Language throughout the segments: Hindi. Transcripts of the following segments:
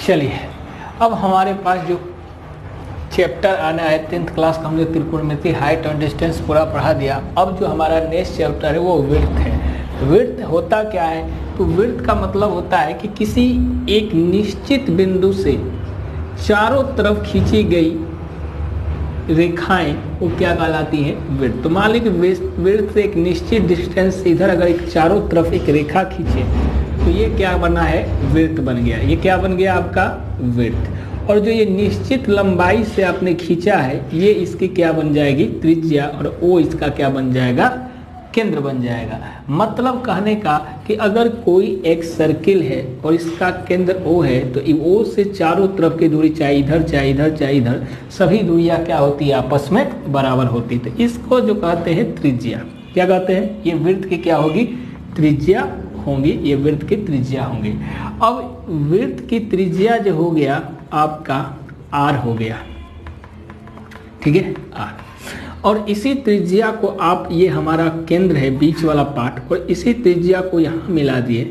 चलिए अब हमारे पास जो चैप्टर आना है 10th क्लास का, हमने त्रिकोणमिति हाइट और डिस्टेंस पूरा पढ़ा दिया। अब जो हमारा नेक्स्ट चैप्टर है वो विड्थ है। विड्थ होता क्या है? तो विड्थ का मतलब होता है कि किसी एक निश्चित बिंदु से चारों तरफ खींची गई रेखाएं वो क्या कहलाती हैं? विड्थ। तो मान लीजिए विड्थ से एक निश्चित डिस्टेंस से इधर अगर एक चारों तरफ एक रेखा खींचे तो ये क्या बना है? विड्थ बन गया। ये क्या बन गया आपका? विड्थ। और जो ये निश्चित लंबाई से आपने खींचा है ये इसकी क्या बन जाएगी? त्रिज्या। और ओ इसका क्या बन जाएगा? केंद्र बन जाएगा। मतलब कहने का कि अगर कोई एक सर्किल है और इसका केंद्र O है तो O से चारों तरफ की दूरी चाहे इधर चाहे इधर चाहे इधर सभी दूरियां क्या होती है? आपस में बराबर होती है। तो इसको जो कहते हैं त्रिज्या। क्या कहते हैं? ये विड्थ की क्या होगी? त्रिज्या होंगी। ये विड्थ की त्रिज्या होंगी। अब विड्थ की त्रिज्या जो हो गया आपका R हो गया, ठीक है, R। और इसी त्रिज्या को आप, ये हमारा केंद्र है बीच वाला पार्ट, और इसी त्रिज्या को यहाँ मिला दिए,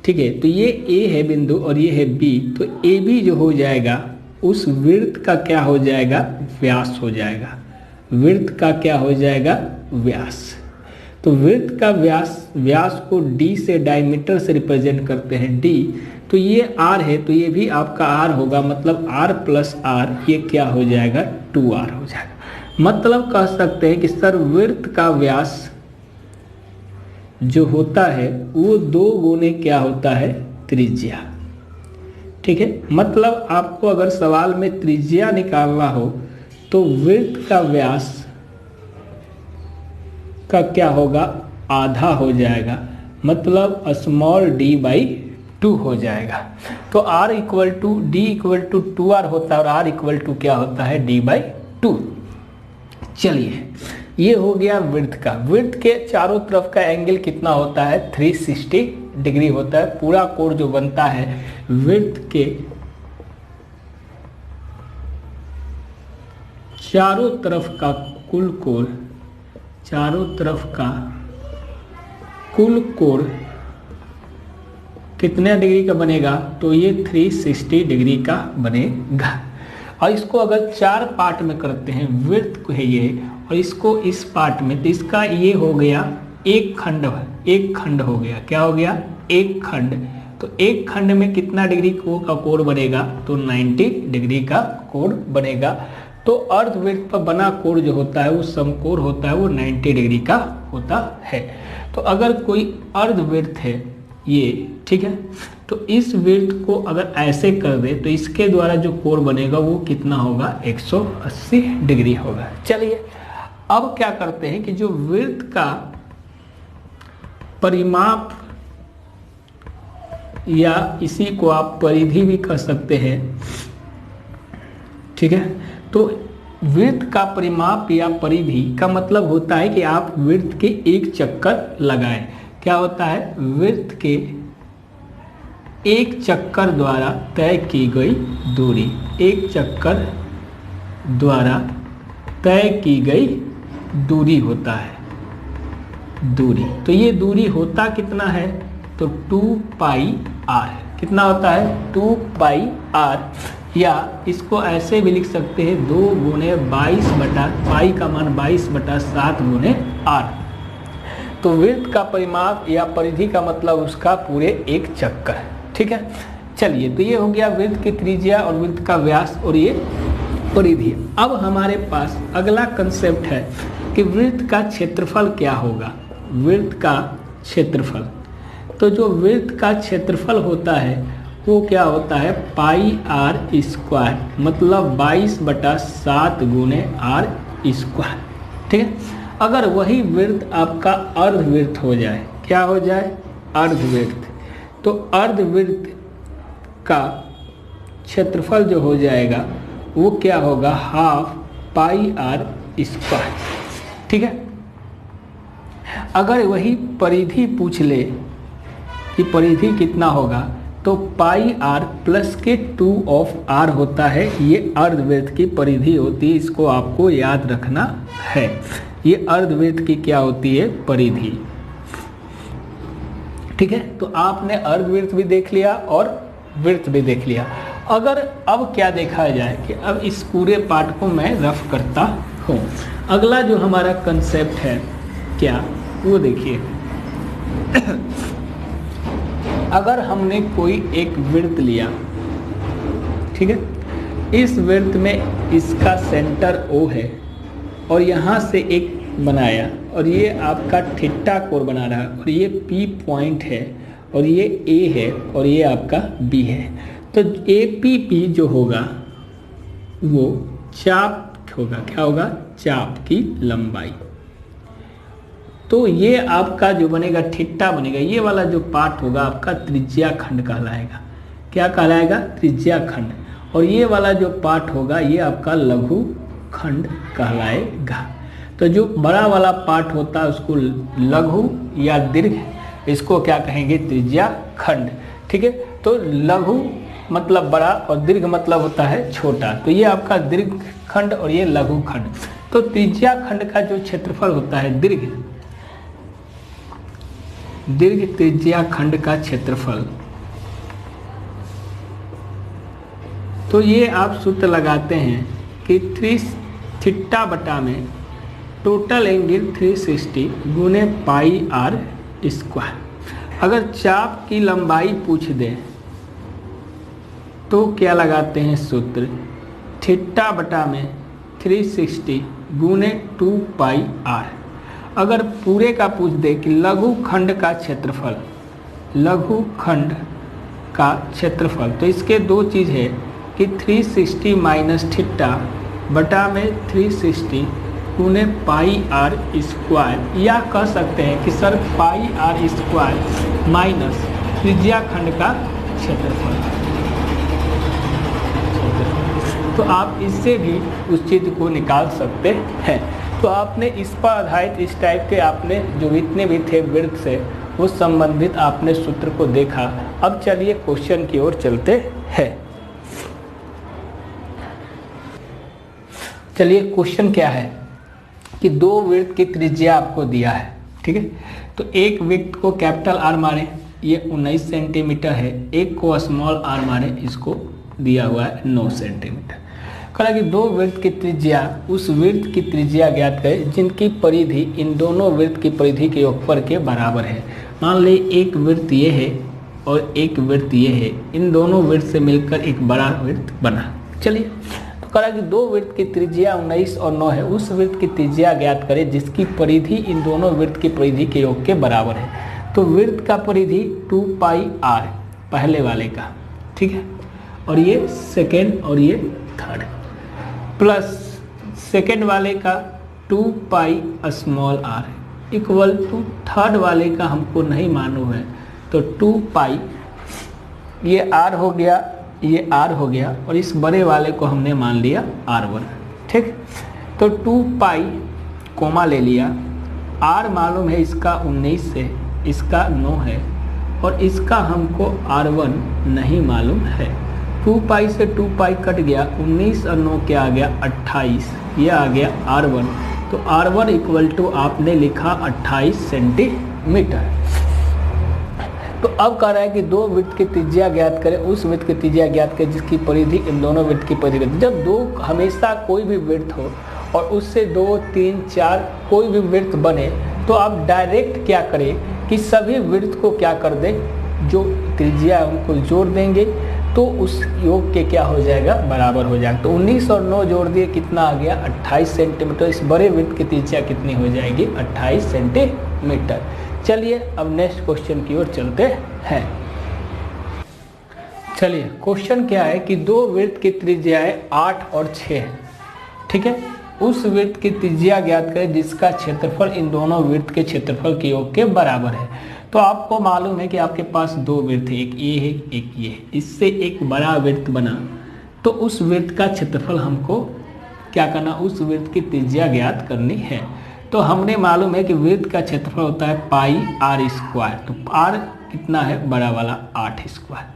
ठीक है। तो ये A है बिंदु और ये है B। तो AB जो हो जाएगा उस विड्थ का क्या हो जाएगा? व्यास हो जाएगा। विड्थ का क्या हो जाएगा? व्यास। तो विड्थ का व्यास को D से डायमीटर से रिप्रेजेंट करते हैं, D। तो ये R है तो ये भी आपका R होगा, मतलब R प्लस R ये क्या हो जाएगा? 2R हो जाएगा। मतलब कह सकते हैं कि सर विड्थ का व्यास जो होता है वो 2 गुने क्या होता है? त्रिज्या, ठीक है। मतलब आपको अगर सवाल में त्रिज्या निकालना हो तो विड्थ का व्यास का क्या होगा? आधा हो जाएगा, मतलब स्मॉल d बाई 2 हो जाएगा। तो R equal to D equal to 2R होता है और R इक्वल टू क्या होता है? D by 2। चलिए ये हो गया विड्थ का। विड्थ के चारों तरफ का एंगल कितना होता है? 360 डिग्री होता है। पूरा कोण जो बनता है विड्थ के चारों तरफ का कुल कोण, चारों तरफ का कुल कोण कितने डिग्री का बनेगा? तो ये 360 डिग्री का बनेगा। और इसको अगर 4 पार्ट में करते हैं, विड्थ है ये और इसको इस पार्ट में, तो इसका ये हो गया एक खंड हो गया। क्या हो गया? एक खंड। तो एक खंड में कितना डिग्री का कोण बनेगा? तो 90 डिग्री का कोण बनेगा। तो अर्ध वृत्त पर बना कोण जो होता है वो समकोण होता है, वो 90 डिग्री का होता है। तो अगर कोई अर्ध वृत्त है ये, ठीक है, तो इस वृत्त को अगर ऐसे कर दे तो इसके द्वारा जो कोण बनेगा वो कितना होगा? 180 डिग्री होगा। चलिए अब क्या करते हैं कि जो वृत्त का परिमाप या इसी को आप परिधि भी कह सकते हैं, ठीक है। तो वृत्त का परिमाप या परिधि का मतलब होता है कि आप वृत्त के एक चक्कर लगाएं। क्या होता है? वृत्त के एक चक्कर द्वारा तय की गई दूरी, एक चक्कर द्वारा तय की गई दूरी होता है दूरी। तो ये दूरी होता कितना है? तो 2 पाई r। कितना होता है? 2 पाई r। या इसको ऐसे भी लिख सकते हैं 2 गुने 22 बटा, पाई का मान 22/7 गुने r। तो वृत्त का परिमाप या परिधि का मतलब उसका पूरे एक चक्कर, ठीक है। चलिए तो ये हो गया वृत्त की त्रिज्या और वृत्त का व्यास और ये परिधि। अब हमारे पास अगला कंसेप्ट है कि वृत्त का क्षेत्रफल क्या होगा? वृत्त का क्षेत्रफल। तो जो वृत्त का क्षेत्रफल होता है वो क्या होता है? पाई r स्क्वायर, मतलब 22/7 गुने r स्क्वायर, ठीक है। अगर वही वृत्त आपका अर्धवृत्त हो जाए, क्या हो जाए? अर्धवृत्त। तो अर्धवृत्त का क्षेत्रफल जो हो जाएगा वो क्या होगा? हाफ पाई r स्क्वायर, ठीक है। अगर वही परिधि पूछ ले कि परिधि कितना होगा, तो पाई r प्लस के 2 ऑफ r होता है। ये अर्धवृत्त की परिधि होती है, इसको आपको याद रखना है। ये अर्धवृत्त की क्या होती है? परिधि, ठीक है। तो आपने अर्धवृत्त भी देख लिया और वृत्त भी देख लिया। अगर अब क्या देखा जाए कि अब इस पूरे पार्ट को मैं रफ करता हूँ। अगला जो हमारा कंसेप्ट है क्या, वो देखिए। अगर हमने कोई एक वृत्त लिया, ठीक है, इस वृत्त में इसका सेंटर O है और यहाँ से एक बनाया और ये आपका थीटा कोण बना रहा है और ये P पॉइंट है और ये A है और ये आपका B है। तो APP जो होगा वो चाप होगा, क्या होगा, चाप की लंबाई। तो ये आपका जो बनेगा थीटा बनेगा, ये वाला जो पार्ट होगा आपका त्रिज्या खंड कहलाएगा। क्या कहलाएगा, त्रिज्या खंड। और ये वाला जो पार्ट होगा ये आपका लघु खंड कहलाएगा। तो जो बड़ा वाला पार्ट होता है उसको लघु या दीर्घ, इसको क्या कहेंगे, त्रिज्या खंड। ठीक है, तो लघु मतलब बड़ा और दीर्घ मतलब होता है छोटा। तो ये आपका दीर्घ खंड और ये लघु खंड। तो त्रिज्या खंड का जो क्षेत्रफल होता है दीर्घ त्रिज्या खंड का क्षेत्रफल, तो ये आप सूत्र लगाते हैं कि 3 थीटा बटा में टोटल एंगल 360 गुने पाई आर स्क्वायर। अगर चाप की लंबाई पूछ दे तो क्या लगाते हैं सूत्र, थीटा बटा में 360 गुने 2 पाई आर। अगर पूरे का पूछ दे कि लघु खंड का क्षेत्रफल, लघु खंड का क्षेत्रफल, तो इसके दो चीज़ है कि 360 माइनस थीटा बटा में 360 गुने पाई आर स्क्वायर, या कह सकते हैं कि sir pi r square minus त्रिज्या खंड का क्षेत्रफल। तो आप इससे भी उस चीज़ को निकाल सकते हैं। तो आपने इस पर आधारित इस टाइप के आपने जो इतने भी थे वृत्त से उस संबंधित आपने सूत्र को देखा। अब चलिए क्वेश्चन की ओर चलते हैं। चलिए क्वेश्चन क्या है कि दो वृत्त की त्रिज्या आपको दिया है, ठीक है। तो एक वृत्त को कैपिटल आर मारे, ये 19 सेंटीमीटर है, एक को स्मॉल आर मारे, इसको दिया हुआ है 9 सेंटीमीटर। कहा कि दो वृत्त की त्रिज्या, उस वृत्त की त्रिज्या ज्ञात करें जिनकी परिधि इन दोनों वृत्त की परिधि के योगफल के बराबर है। मान ली एक वृत्त ये है और एक वृत्त ये है, इन दोनों वृत्त से मिलकर एक बड़ा वृत्त बना। चलिए, तो कहा कि दो वृत्त की त्रिज्या 19 और 9 है, उस वृत्त की त्रिज्या ज्ञात करें जिसकी परिधि इन दोनों वृत्त की परिधि के योग के बराबर है। तो वृत्त का परिधि 2 पाई आर पहले वाले का, ठीक है, और ये सेकेंड और ये थर्ड, प्लस सेकेंड वाले का 2 pi small r equal to third वाले का हमको नहीं मालूम है, तो 2 पाई, ये आर हो गया, ये आर हो गया, और इस बड़े वाले को हमने मान लिया R1, ठीक। तो 2 पाई कोमा ले लिया, आर मालूम है इसका 19 से, इसका 9 है, और इसका हमको R1 नहीं मालूम है। 2 पाई से 2 पाई कट गया, 19 और 9 क्या आ गया 28, ये आ गया R1। तो R1 इक्वल टू आपने लिखा 28 सेंटीमीटर। तो अब कह रहा है कि दो वृत्त की त्रिज्या ज्ञात करें, उस वृत्त की त्रिज्या ज्ञात करें जिसकी परिधि इन दोनों वृत्त की परिधि। जब दो, हमेशा कोई भी वृत्त हो और उससे 2, 3, 4 कोई भी वृत्त बने, तो आप डायरेक्ट क्या करें कि सभी वृत्त को क्या कर दें, जो त्रिज्या है उनको जोड़ देंगे, तो उस योग के क्या हो जाएगा, बराबर हो जाएगा। तो 19 और 9 जोड़ दिए, कितना आ गया 28 सेंटीमीटर। इस बड़े वृत्त की त्रिज्या कितनी हो जाएगी 28 सेंटीमीटर। चलिए अब नेक्स्ट क्वेश्चन की ओर चलते हैं। चलिए क्वेश्चन क्या है कि दो वृत्त की त्रिज्याएं 8 और 6 है, ठीक है। उस वृत्त की त्रिज्या ज्ञात करें जिसका क्षेत्रफल इन दोनों वृत्त के क्षेत्रफल के योग के बराबर है। तो आपको मालूम है कि आपके पास दो वृत्त है, एक ये है एक ये है, इससे एक बड़ा वृत्त बना, तो उस वृत्त का क्षेत्रफल हमको क्या करना, उस वृत्त की त्रिज्या ज्ञात करनी है। तो हमने मालूम है कि वृत्त का क्षेत्रफल होता है पाई आर स्क्वायर, तो आर कितना है, बड़ा वाला 8 स्क्वायर,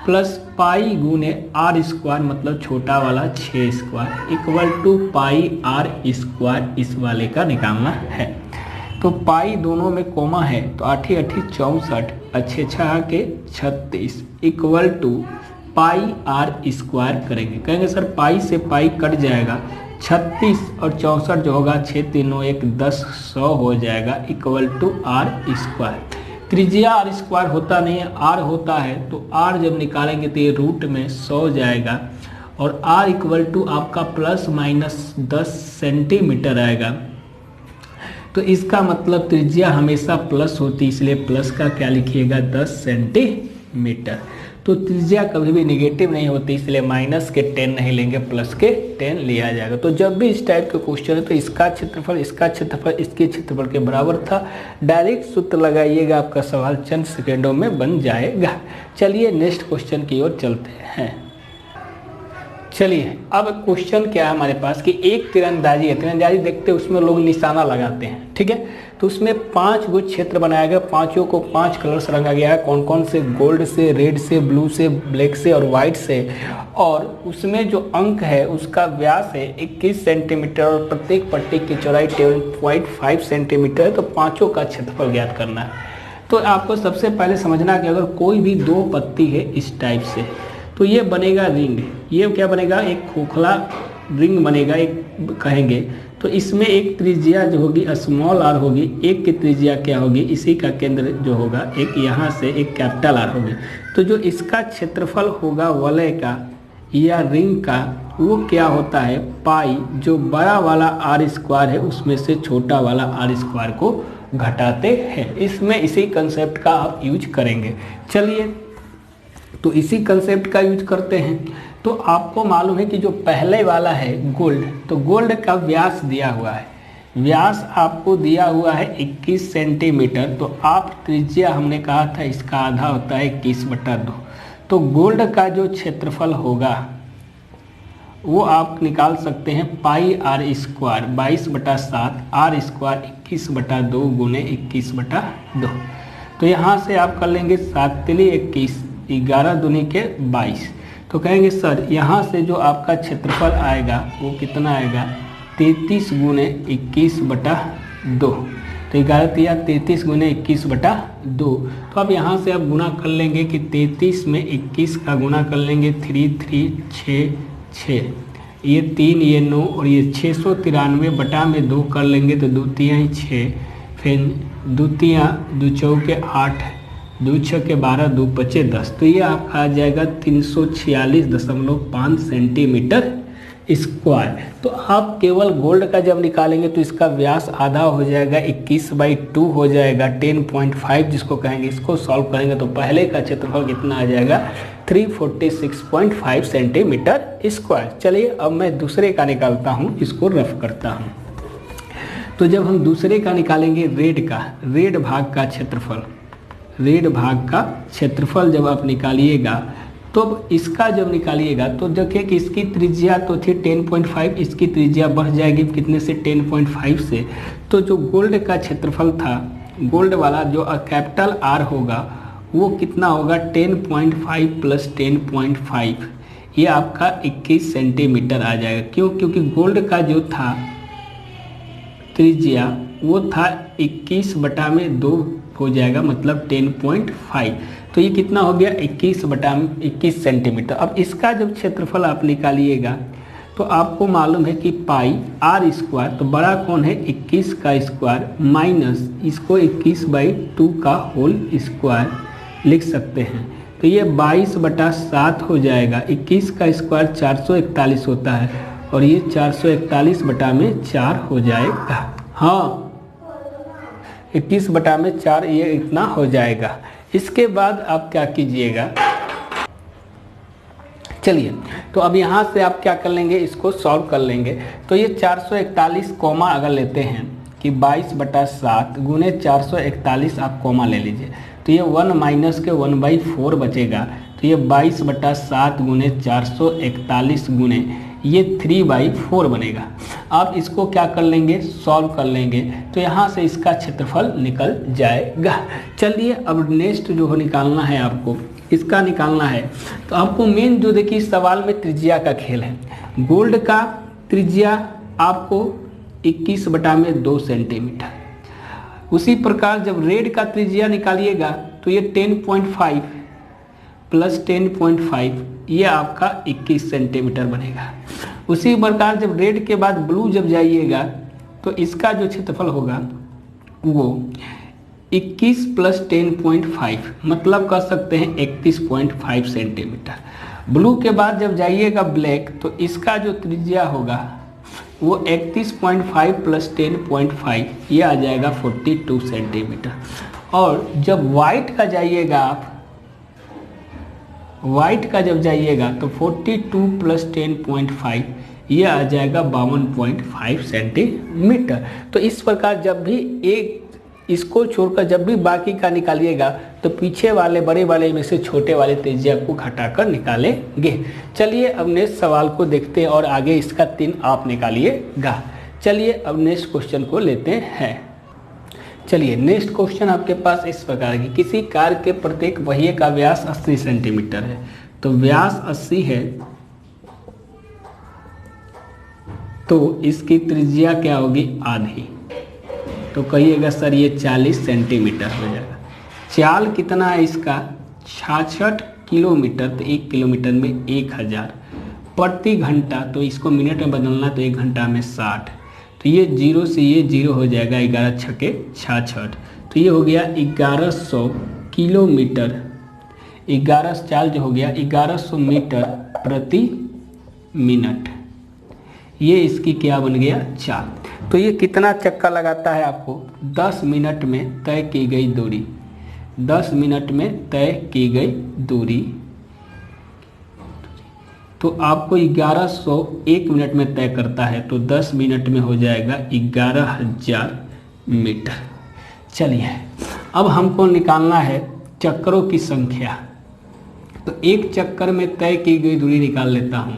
प्लस पाई गुने आर स्क्वायर मतलब छोटा वाला 6 square equal to pi r square, इस वाले का निकालना है। तो पाई दोनों में कोमा है, तो 8 8 64, अच्छे 6 के 36 equal to pi r square करेंगे। कहेंगे सर पाई से पाई कट जाएगा, 36 और 64 जो होगा 6 3 1 10 100 हो जाएगा इक्वल टू आर स्क्वायर। त्रिज्या आर स्क्वायर होता नहीं है, आर होता है, तो आर जब निकालेंगे तो ये रूट में 100 जाएगा और आर इक्वल टू आपका प्लस माइनस 10 सेंटीमीटर आएगा। तो इसका मतलब त्रिज्या हमेशा प्लस होती है, इसलिए प्लस का क्या लिखिएगा 10 सेंटीमीटर। तो त्रिज्या कभी भी निगेटिव नहीं होती, इसलिए माइनस के 10 नहीं लेंगे, प्लस के 10 लिया जाएगा। तो जब भी इस टाइप के क्वेश्चन है तो इसका क्षेत्रफल इसके क्षेत्रफल के बराबर था, डायरेक्ट सूत्र लगाइएगा, आपका सवाल चंद सेकेंडों में बन जाएगा। चलिए नेक्स्ट क्वेश्चन की ओर चलते हैं। चलिए अब क्वेश्चन क्या है हमारे पास कि एक तीरंदाजी है, तीरंदाजी देखते हैं उसमें लोग निशाना लगाते हैं, ठीक है। तो उसमें 5 गो क्षेत्र बनाया गया, पांचों को 5 कलर से रंगा गया है। कौन कौन से? गोल्ड से, रेड से, ब्लू से, ब्लैक से और वाइट से। और उसमें जो अंक है उसका व्यास है 21 सेंटीमीटर और प्रत्येक पट्टी की चौड़ाई 10.5 सेंटीमीटर है। तो पांचों का क्षेत्रफल ज्ञात करना है। तो आपको सबसे पहले समझना कि अगर कोई भी 2 पत्ती है इस टाइप से, तो ये बनेगा रिंग। ये क्या बनेगा? एक खोखला रिंग बनेगा, एक कहेंगे। तो इसमें एक त्रिज्या जो होगी स्मॉल आर होगी, एक की त्रिज्या क्या होगी, इसी का केंद्र जो होगा एक यहाँ से एक कैपिटल आर होगी। तो जो इसका क्षेत्रफल होगा वलय का या रिंग का, वो क्या होता है पाई, जो बड़ा वाला आर स्क्वायर है उसमें से छोटा वाला आर स्क्वायर को घटाते हैं। इसमें इसी कंसेप्ट का आप यूज करेंगे। चलिए तो इसी कंसेप्ट का यूज करते हैं। तो आपको मालूम है कि जो पहले वाला है गोल्ड, तो गोल्ड का व्यास दिया हुआ है, व्यास आपको दिया हुआ है 21 सेंटीमीटर। तो आप त्रिज्या हमने कहा था इसका आधा होता है 21/2। तो गोल्ड का जो क्षेत्रफल होगा वो आप निकाल सकते हैं पाई आर स्क्वायर 22/7 आर स्क्वायर 21/2 गुने 21/2। तो यहाँ से आप कर लेंगे 7 तिली 21, 11 दूनी के 22। तो कहेंगे सर यहाँ से जो आपका क्षेत्रफल आएगा वो कितना आएगा 33 गुने 21/2। तो 11 33 गुने 21/2। तो अब यहाँ से आप गुना कर लेंगे कि 33 में 21 का गुना कर लेंगे 3 3 6 6, ये 3 ये 9 और ये 693 बटा में 2 कर लेंगे तो 2 तियाँ 6, फिर 2 तियाँ 2 चौके 8, 2 छक्के 12, 2 पचे 10। तो ये आपका आ जाएगा 346.5 सेंटीमीटर स्क्वायर। तो आप केवल गोल्ड का जब निकालेंगे तो इसका व्यास आधा हो जाएगा, 21/2 हो जाएगा, 10.5 जिसको कहेंगे। इसको सॉल्व करेंगे तो पहले का क्षेत्रफल कितना आ जाएगा 346.5 सेंटीमीटर स्क्वायर। चलिए अब मैं दूसरे का निकालता हूँ, इसको रफ करता हूँ। तो जब हम दूसरे का निकालेंगे रेड का, रेड भाग का क्षेत्रफल, रेड भाग का क्षेत्रफल जब आप निकालिएगा तो इसका जब निकालिएगा तो देखिए कि इसकी त्रिज्या तो थी 10.5, इसकी त्रिज्या बढ़ जाएगी कितने से 10.5 से। तो जो गोल्ड का क्षेत्रफल था, गोल्ड वाला जो कैपिटल आर होगा वो कितना होगा 10.5 प्लस 10.5, ये आपका 21 सेंटीमीटर आ जाएगा। क्यों? क्योंकि गोल्ड का जो था त्रिज्या वो था 21/2 हो जाएगा, मतलब 10.5। तो ये कितना हो गया 21/21 सेंटीमीटर। अब इसका जब क्षेत्रफल आप निकालिएगा तो आपको मालूम है कि पाई आर स्क्वायर, तो बड़ा कौन है 21 का स्क्वायर माइनस इसको 21/2 का होल स्क्वायर लिख सकते हैं। तो ये 22/7 हो जाएगा। 21 का स्क्वायर 441 होता है और ये 441/4 हो जाएगा। हाँ 21/4 ये इतना हो जाएगा। इसके बाद आप क्या कीजिएगा, चलिए तो अब यहाँ से आप क्या कर लेंगे, इसको सॉल्व कर लेंगे। तो ये 441 कॉमा अगर लेते हैं कि 22/7 गुने 441 आप कॉमा ले लीजिए, तो ये 1 माइनस के 1/4 बचेगा। तो ये 22/7 गुने 441 गुने ये 3/4 बनेगा। आप इसको क्या कर लेंगे, सॉल्व कर लेंगे, तो यहाँ से इसका क्षेत्रफल निकल जाएगा। चलिए अब नेक्स्ट जो हो निकालना है आपको, इसका निकालना है। तो आपको मेन जो देखिए सवाल में त्रिज्या का खेल है। गोल्ड का त्रिज्या आपको 21/2 सेंटीमीटर, उसी प्रकार जब रेड का त्रिज्या निकालिएगा तो ये 10.5 प्लस 10.5 ये आपका 21 सेंटीमीटर बनेगा। उसी प्रकार जब रेड के बाद ब्लू जब जाइएगा तो इसका जो क्षेत्रफल होगा वो 21 प्लस 10.5 मतलब कर सकते हैं 31.5 सेंटीमीटर। ब्लू के बाद जब जाइएगा ब्लैक तो इसका जो त्रिज्या होगा वो 31.5 प्लस 10.5 ये आ जाएगा 42 सेंटीमीटर। और जब वाइट का जाइएगा आप, वाइट का जब जाइएगा तो 42 प्लस 10.5 ये आ जाएगा 52.5 सेंटीमीटर। तो इस प्रकार जब भी एक इसको छोड़कर जब भी बाकी का निकालिएगा तो पीछे वाले बड़े वाले में से छोटे वाले त्रिज्या को घटाकर निकालेंगे। चलिए अब नेक्स्ट सवाल को देखते हैं और आगे इसका 3 आप निकालिएगा। चलिए अब नेक्स्ट क्वेश्चन को लेते हैं। चलिए नेक्स्ट क्वेश्चन आपके पास इस प्रकार की, किसी कार के प्रत्येक पहिए का व्यास 80 सेंटीमीटर है। तो व्यास 80 है तो इसकी त्रिज्या क्या होगी? आधी। तो कहिएगा सर ये 40 सेंटीमीटर हो जाएगा। चाल कितना है इसका? 66 किलोमीटर। तो 1 किलोमीटर में 1000 प्रति घंटा। तो इसको मिनट में बदलना तो 1 घंटा में 60। तो ये 0 से ये 0 हो जाएगा, 11 छके 66। तो ये हो गया 1100 किलोमीटर। 11 चाल जो हो गया 1100 मीटर प्रति मिनट। ये इसकी क्या बन गया? चाल। तो ये कितना चक्कर लगाता है आपको? 10 मिनट में तय की गई दूरी। 10 मिनट में तय की गई दूरी। तो आपको 1100 1 मिनट में तय करता है तो 10 मिनट में हो जाएगा 11,000 मीटर। चलिए अब हमको निकालना है चक्करों की संख्या। तो एक चक्कर में तय की गई दूरी निकाल लेता हूँ।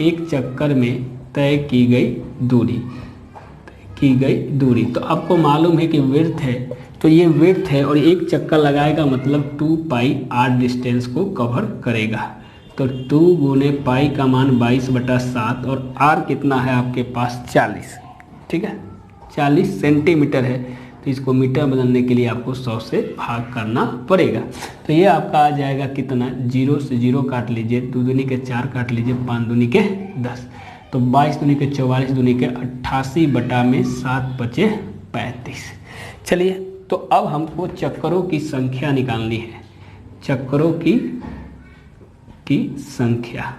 एक चक्कर में तय की गई दूरी तो आपको मालूम है कि विड्थ है, तो ये विड्थ है और एक चक्कर लगाएगा मतलब 2 पाई r डिस्टेंस को कवर करेगा। तो 2 गुने पाई का मान 22/7 और r कितना है आपके पास? 40। ठीक है, 40 सेंटीमीटर है। तो इसको मीटर बदलने के लिए आपको 100 से भाग करना पड़ेगा। तो ये आपका आ जाएगा कितना? 0 से 0 काट लीजिए, 2 दूनी के 4 काट लीजिए, 5 दूनी के 10। तो 22 दूनी के 44 दूनी के 88 बटा में 7 बचे 35। चलिए तो अब हमको चक्करों की संख्या निकालनी है। चक्करों की संख्या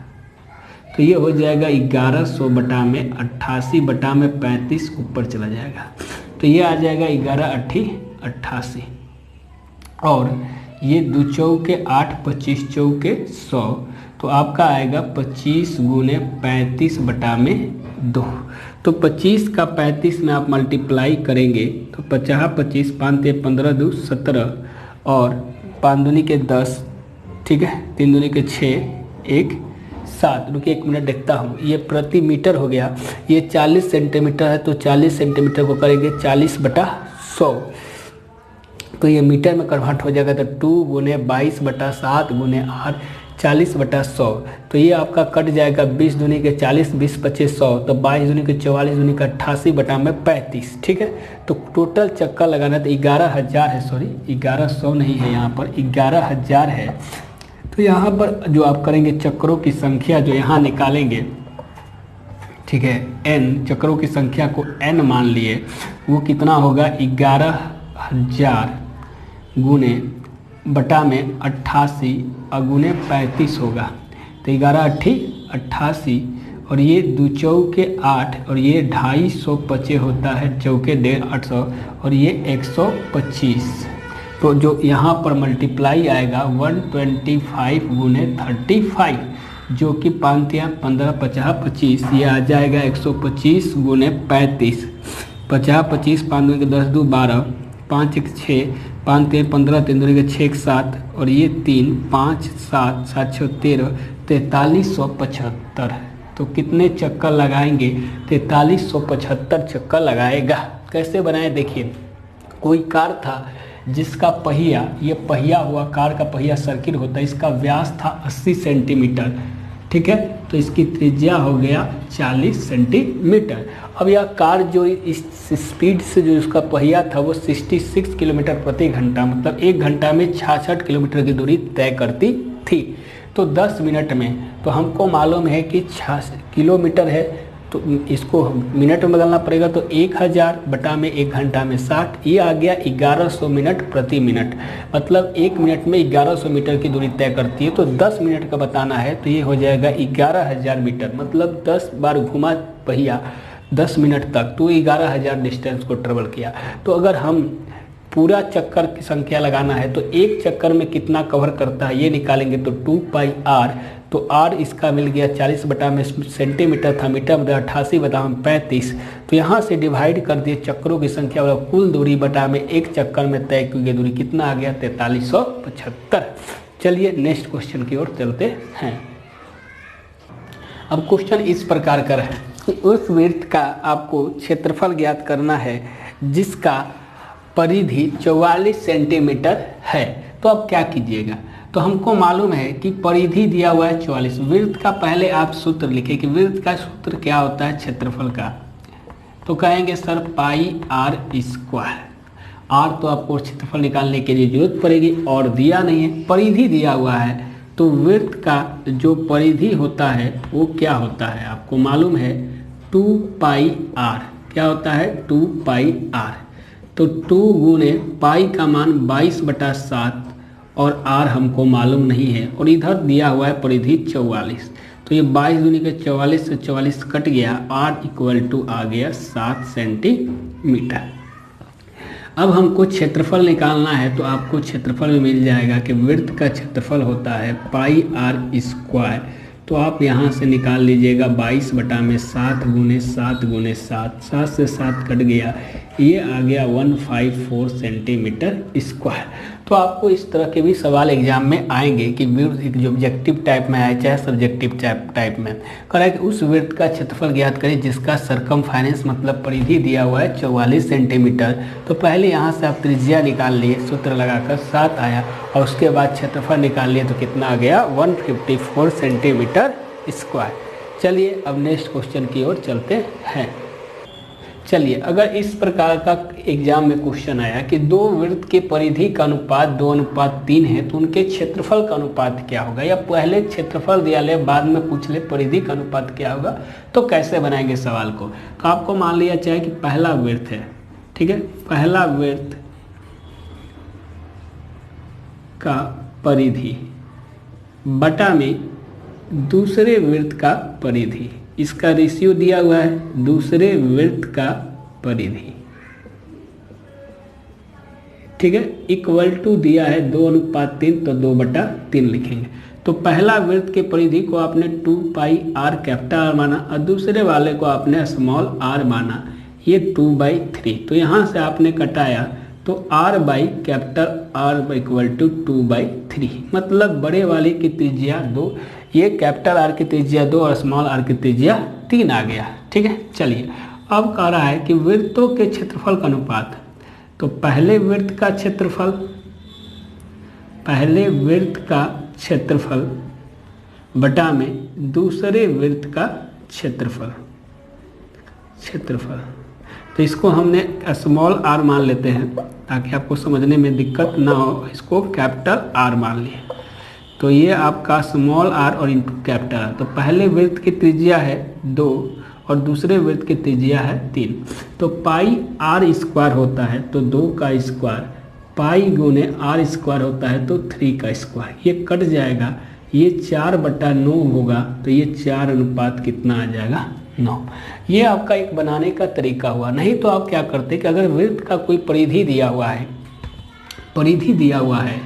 तो ये हो जाएगा 1100 बटा में 88 बटा में 35 ऊपर चला जाएगा। तो ये आ जाएगा 11×8 88 और ये 2 चौके 8 25 चौके 100। तो आपका आएगा 25 गुने 35 बटा में 2। तो 25 का 35 में आप मल्टीप्लाई करेंगे तो 50 25 5 ते 15 2 17 और 5 दूनी के 10। ठीक है, 3 दूनी के 6 1 7। रुकिए 1 मिनट देखता हूँ। ये प्रति मीटर हो गया। ये 40 सेंटीमीटर है तो 40 सेंटीमीटर को करेंगे 40/100। तो ये मीटर में कन्वर्ट हो जाएगा। तो 2 गुने 22/7 गुने r 40/100। तो ये आपका कट जाएगा 20 दूनी के 40 20 25 100। तो 22 दूनी के 44 दूनी का 88 बटा में 35। ठीक है, तो टोटल चक्कर लगाना तो 11,000 है। सॉरी 1100 नहीं है, यहाँ पर 11,000 है। तो यहाँ पर जो आप करेंगे चक्करों की संख्या जो यहाँ निकालेंगे, ठीक है, n चक्करों की संख्या को n मान लिए, वो कितना होगा? 11,000 गुने बटा में 88 गुने 35 होगा। तो 11×8 88 और ये 2 चौके 8 और ये 250 पचे होता है, चौके 1.5 800 और ये 125। तो जो यहाँ पर मल्टीप्लाई आएगा 125 गुने 35 जो कि 5 या 15 50 25। ये आ जाएगा 125 गुने 35। 50 25 5 दूनी के 10 2 12 5 1 6 5 3 15 3 दूनी के 6 1 7 और ये 3 5 7 7 6 13 4375। तो कितने चक्कर लगाएंगे? 4375 चक्कर लगाएगा। कैसे बनाए देखिए, कोई कार था जिसका पहिया, ये पहिया हुआ, कार का पहिया सर्किल होता है, इसका व्यास था 80 सेंटीमीटर। ठीक है, तो इसकी त्रिज्या हो गया 40 सेंटीमीटर। अब यह कार जो इस स्पीड से जो इसका पहिया था वो 66 किलोमीटर प्रति घंटा मतलब 1 घंटा में 66 किलोमीटर की दूरी तय करती थी। तो 10 मिनट में, तो हमको मालूम है कि 6 किलोमीटर है, तो इसको मिनट में बदलना पड़ेगा, तो 1000 बटा में 1 घंटा में 60, ये आ गया 1100 मिनट प्रति मिनट, मतलब 1 मिनट में 1100 मीटर की दूरी तय करती है। तो 10 मिनट का बताना है तो ये हो जाएगा 11000 मीटर, मतलब 10 बार घुमा पहिया 10 मिनट तक, तो 11000 डिस्टेंस को ट्रेवल किया। तो अगर हम पूरा चक्कर की संख्या लगाना है तो एक चक्कर में कितना कवर करता है ये निकालेंगे, तो 2πr, तो r इसका मिल गया 40 बटा में सेंटीमीटर था, मीटर में 88 बटा में 35, तो यहाँ से डिवाइड कर दिए चक्रों की संख्या वाला कुल दूरी बटा में एक चक्कर में तय की गई दूरी कितना आ गया, 4375। चलिए नेक्स्ट क्वेश्चन की ओर चलते हैं। अब क्वेश्चन इस प्रकार का है कि उस वृत्त का आपको क्षेत्रफल ज्ञात करना है जिसका परिधि 44 सेंटीमीटर है। तो अब क्या कीजिएगा, तो हमको मालूम है कि परिधि दिया हुआ है 44। वृत्त का पहले आप सूत्र लिखें कि वृत्त का सूत्र क्या होता है क्षेत्रफल का, तो कहेंगे सर पाई आर स्क्वायर। आर तो आपको क्षेत्रफल निकालने के लिए जरूरत पड़ेगी और दिया नहीं है, परिधि दिया हुआ है, तो वृत्त का जो परिधि होता है वो क्या होता है आपको मालूम है 2πr। क्या होता है 2πr, तो 2 गुने पाई का मान 22/7 और r हमको मालूम नहीं है, और इधर दिया हुआ है परिधि 44, तो ये 22 दूनी के 44 से 44 कट गया, r इक्वल टू आ गया 7 सेंटीमीटर। अब हमको क्षेत्रफल निकालना है, तो आपको क्षेत्रफल में मिल जाएगा कि वृत्त का क्षेत्रफल होता है पाई आर स्क्वायर, तो आप यहाँ से निकाल लीजिएगा 22 बटा में 7 गुने 7 गुने 7, 7 से 7 कट गया, ये आ गया 154 सेंटीमीटर स्क्वायर। तो आपको इस तरह के भी सवाल एग्जाम में आएंगे कि वृत्त जो ऑब्जेक्टिव टाइप में आए चाहे सब्जेक्टिव टाइप में, कह रहा है कि उस वृत्त का क्षेत्रफल ज्ञात करें जिसका सरकमफेरेंस मतलब परिधि दिया हुआ है 44 सेंटीमीटर। तो पहले यहाँ से आप त्रिज्या निकाल लिए, सूत्र लगाकर 7 आया, और उसके बाद क्षेत्रफल निकाल लिए तो कितना आ गया 154 सेंटीमीटर स्क्वायर। चलिए अब नेक्स्ट क्वेश्चन की ओर चलते हैं। चलिए, अगर इस प्रकार का एग्जाम में क्वेश्चन आया कि दो वृत्त के परिधि का अनुपात 2:3 है तो उनके क्षेत्रफल का अनुपात क्या होगा, या पहले क्षेत्रफल दिया ले बाद में पूछ ले परिधि का अनुपात क्या होगा, तो कैसे बनाएंगे सवाल को। तो आपको मान लिया चाहे कि पहला वृत्त है, ठीक है, पहला वृत्त का परिधि बटा में दूसरे वृत्त का परिधि, इसका रेशियो दिया हुआ है दूसरे वृत्त का परिधि, ठीक है, इक्वल टू दिया है 2:3, तो 2/3 लिखेंगे। तो पहला वृत्त के परिधि को आपने 2πr कैपिटल आर माना और दूसरे वाले को आपने स्मॉल r माना, ये 2/3, तो यहाँ से आपने कटाया तो r by capital R equal to 2/3, मतलब बड़े वाले की त्रिज्या 2, ये कैपिटल R की त्रिज्या 2 और स्मॉल r की त्रिज्या 3 आ गया, ठीक है। चलिए अब कह रहा है कि वृत्तों के क्षेत्रफल का अनुपात, तो पहले वृत्त का क्षेत्रफल, पहले वृत्त का क्षेत्रफल बटा में दूसरे वृत्त का क्षेत्रफल, तो इसको हमने स्मॉल r मान लेते हैं ताकि आपको समझने में दिक्कत ना हो, इसको कैपिटल R मान लिए, तो ये आपका स्मॉल r और इंटू कैपिटल R। तो पहले वृत्त की त्रिज्या है 2 और दूसरे वृत्त की त्रिज्या है 3, तो पाई r स्क्वायर होता है तो 2 का स्क्वायर, पाई गुने r स्क्वायर होता है तो 3 का स्क्वायर, ये कट जाएगा, ये 4/9 होगा, तो ये 4 अनुपात कितना आ जाएगा 9। ये आपका एक बनाने का तरीका हुआ। नहीं तो आप क्या करते कि अगर वृत्त का कोई परिधि दिया हुआ है, परिधि दिया हुआ है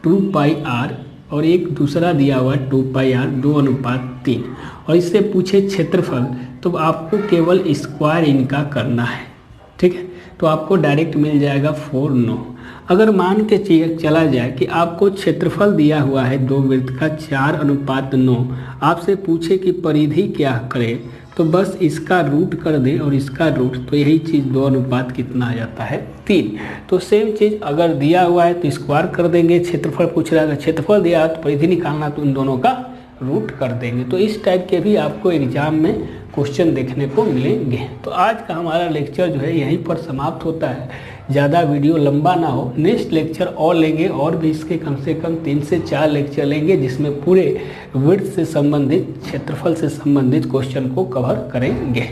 2πr और एक दूसरा दिया हुआ है 2πr 2:3 और इससे पूछे क्षेत्रफल, तो आपको केवल स्क्वायर इनका करना है, ठीक है, तो आपको डायरेक्ट मिल जाएगा 4/9। अगर मान के चला जाए कि आपको क्षेत्रफल दिया हुआ है दो वृत्त का 4:9, आपसे पूछे कि परिधि क्या करे, तो बस इसका रूट कर दें और इसका रूट, तो यही चीज़ 2 अनुपात कितना आ जाता है 3। तो सेम चीज़ अगर दिया हुआ है तो स्क्वायर कर देंगे, क्षेत्रफल पूछ रहा है, अगर क्षेत्रफल दिया है तो परिधि निकालना तो इन दोनों का रूट कर देंगे। तो इस टाइप के भी आपको एग्जाम में क्वेश्चन देखने को मिलेंगे। तो आज का हमारा लेक्चर जो है यहीं पर समाप्त होता है। ज़्यादा वीडियो लंबा ना हो, नेक्स्ट लेक्चर और लेंगे और भी इसके कम से कम 3 से 4 लेक्चर लेंगे, जिसमें पूरे विड्थ से संबंधित, क्षेत्रफल से संबंधित क्वेश्चन को कवर करेंगे।